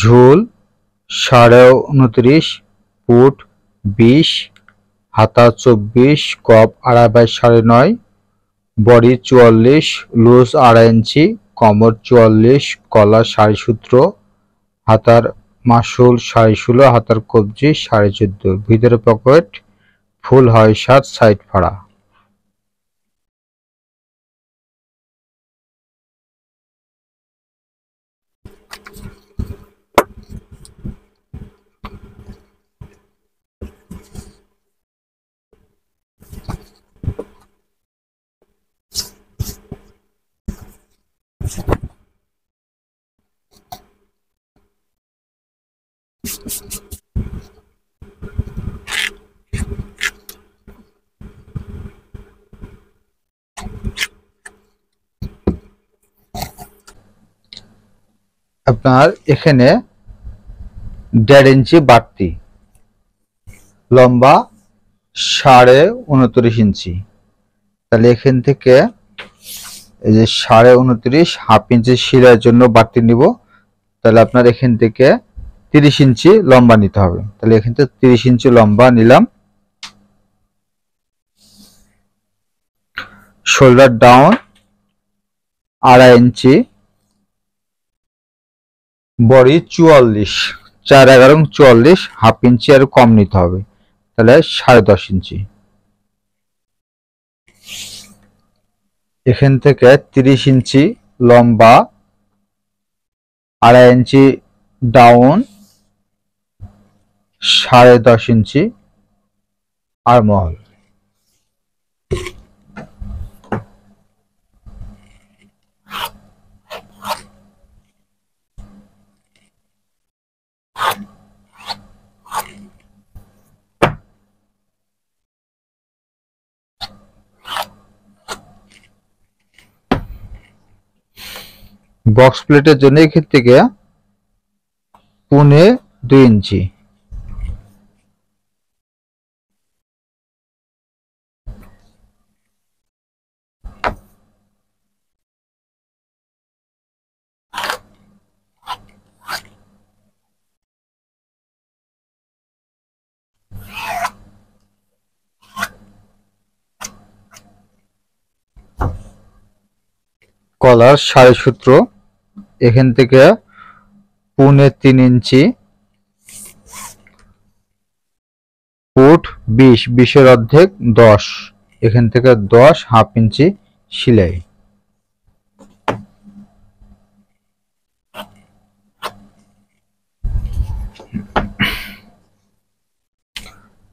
ঝুল 29.5 ফুট 20, হাতা 24, কপ 2.5 by 9.5, body 44, loose 2.5 ইঞ্চি, কোমর 44, গলা 7.5 সূত্র, হাতার মাসুল 16.5, হাতার কবজি 14.5, ভিতরে পকেট, ফুল হয় 7, সাইড ফাড়া। আপনার এখানে 1.5 ইঞ্চি বাড়তি, লম্বা 29.5 ইঞ্চি, তাহলে এখান থেকে এই যে 29.5 হাফ ইঞ্চি সেলাইয়ের জন্য বাড়তি নিব, তাহলে আপনার এখান থেকে 30 ইঞ্চি লম্বা নিতে হবে। তাহলে এখান থেকে 30 ইঞ্চি লম্বা নিলাম। শোল্ডার ডাউন 2.5 ইঞ্চি, বডি 44, 4 11 44, হাফ ইঞ্চি আর কম নিতে হবে, তাহলে 10.5 ইঞ্চি। এখান থেকে 30 ইঞ্চি লম্বা, 2.5 ইঞ্চি ডাউন, 10.5 ইঞ্চি আর্মহোল। বক্স প্লেটের জন্য এখান থেকে 2.25 ইঞ্চি, কলার 7.5 সূত্র, এখান থেকে 3.25 ইঞ্চি, ফুট 20, 20 এর অর্ধেক 10, এখান থেকে 10, হাফ ইঞ্চি সেলাই।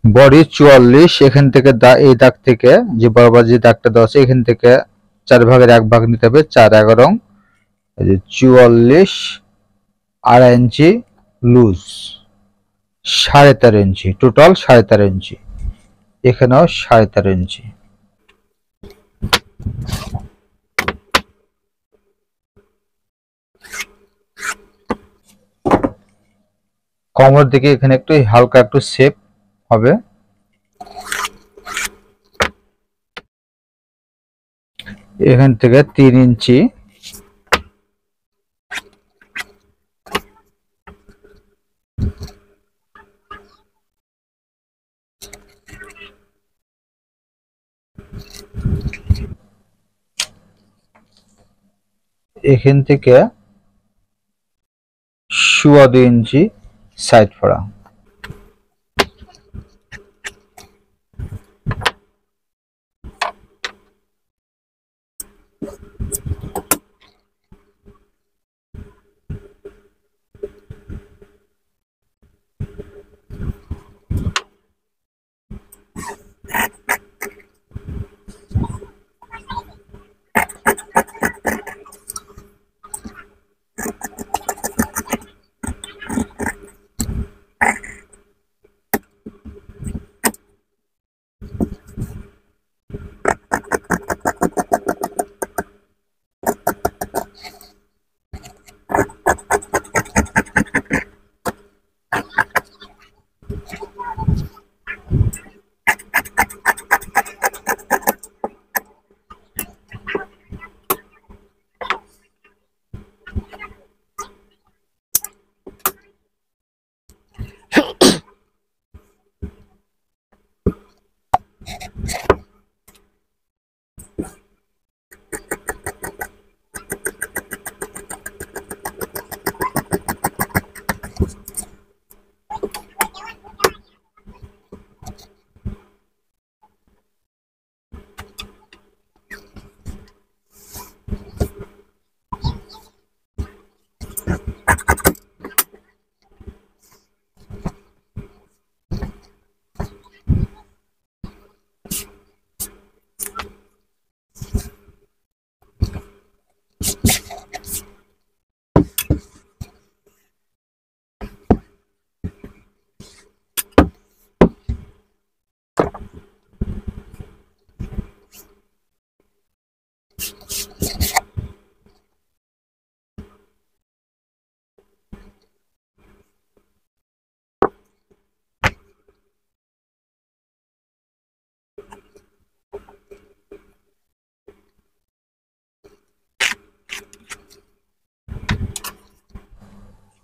বডি 44, এখান থেকে এই দাগ থেকে যে বরাবর যে দাগটা দেওয়া আছে এখান থেকে 4 ভাগের 1 ভাগ নিতে হবে, 4 11 44, 2.5 ইঞ্চি লুজ, 13.5 ইঞ্চি, টোটাল 13.5 ইঞ্চি, এখানেও 13.5 ইঞ্চি। কোমর দিকে এখানে একটু হালকা একটু শেপ হবে, এখান থেকে 3 ইঞ্চি, এখান থেকে 2.25 ইঞ্চি সাইড ফাড়া।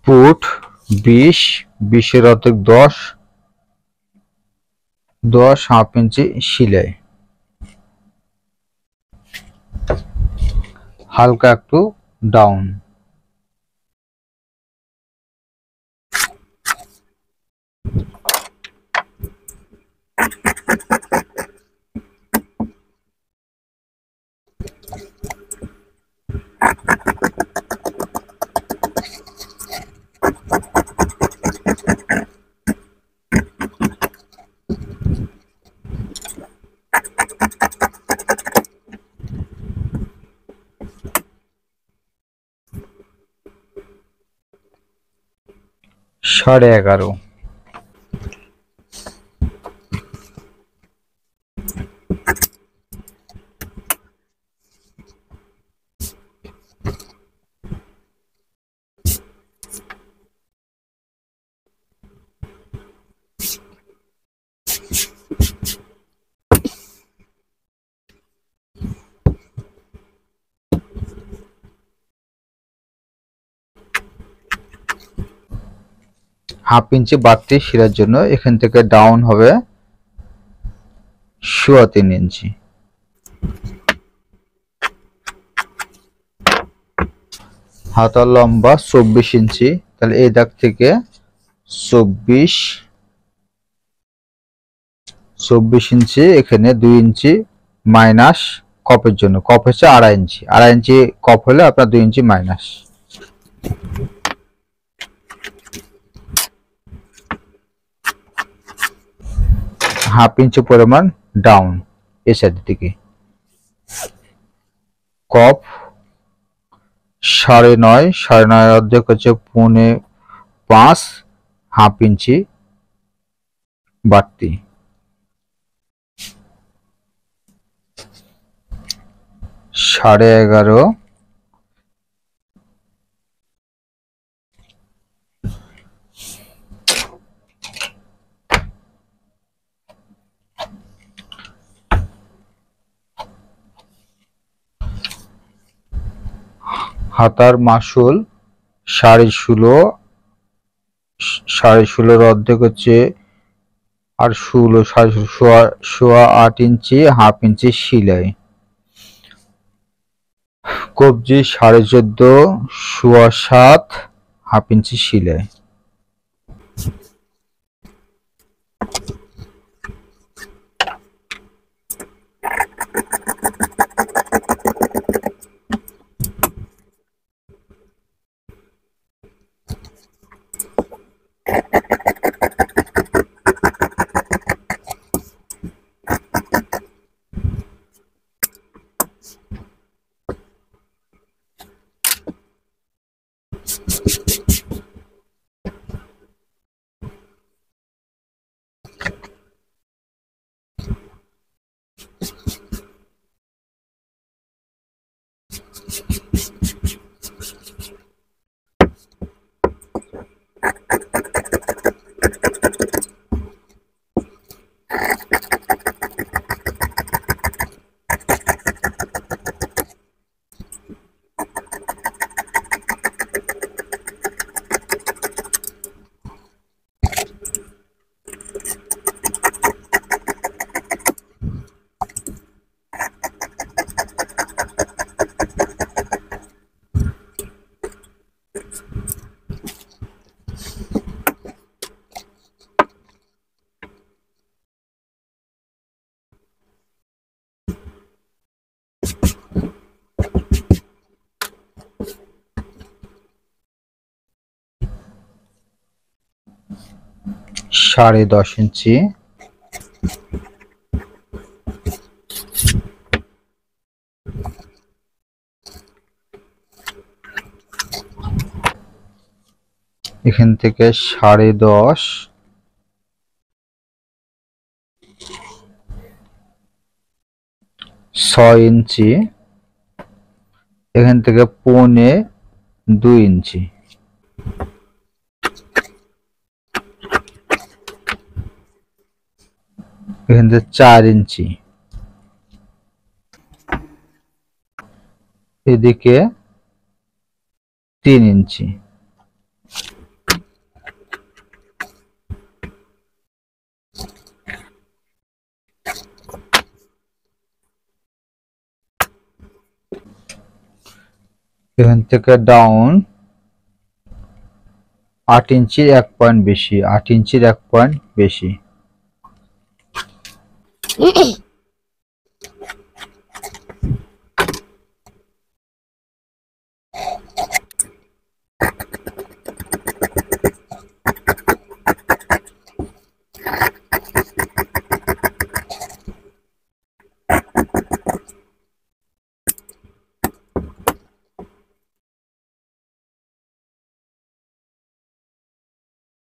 ফুট 20, 20-এর অর্ধেক 10, 10 হাফ ইঞ্চি সেলাই। হালকা একটু ডাউন। সাড়ে 11। হাফ ইঞ্চি বাড়তি সেলাইয়ের জন্য এখান থেকে ডাউন হবে 3.25 ইঞ্চি। হাতার লম্বা 24 ইঞ্চি, তাহলে এই দাগ থেকে 24 ইঞ্চি, এখানে 2 ইঞ্চি মাইনাস কপের জন্য। কপ হচ্ছে 2.5 ইঞ্চি, 2.5 ইঞ্চি কপ হলে আপনার 2 ইঞ্চি মাইনাস। হাফ ইঞ্চি পরিমাণ ডাউন এই সাইডের দিকে। কপ 9.5, 9.5 অর্ধেক হচ্ছে 5.25, হাফ ইঞ্চি বাড়তি। সাড়ে 11। হাতার মাসুল 16.5, 16.5 অর্ধেক হচ্ছে আর 16, 8 ইঞ্চি, হাফ ইঞ্চি সেলাই। কবজি 14.5, 7, হাফ ইঞ্চি সেলাই। সাড়ে 10 ইঞ্চি। এখান থেকে 10.5, 6 ইঞ্চি, এখান থেকে 2.25 ইঞ্চি। এখান থেকে 4 ইঞ্চি, এদিকে 3 ইঞ্চি। এখান থেকে ডাউন 8 ইঞ্চির 1 পয়েন্ট বেশি, 8 ইঞ্চির 1 পয়েন্ট বেশি।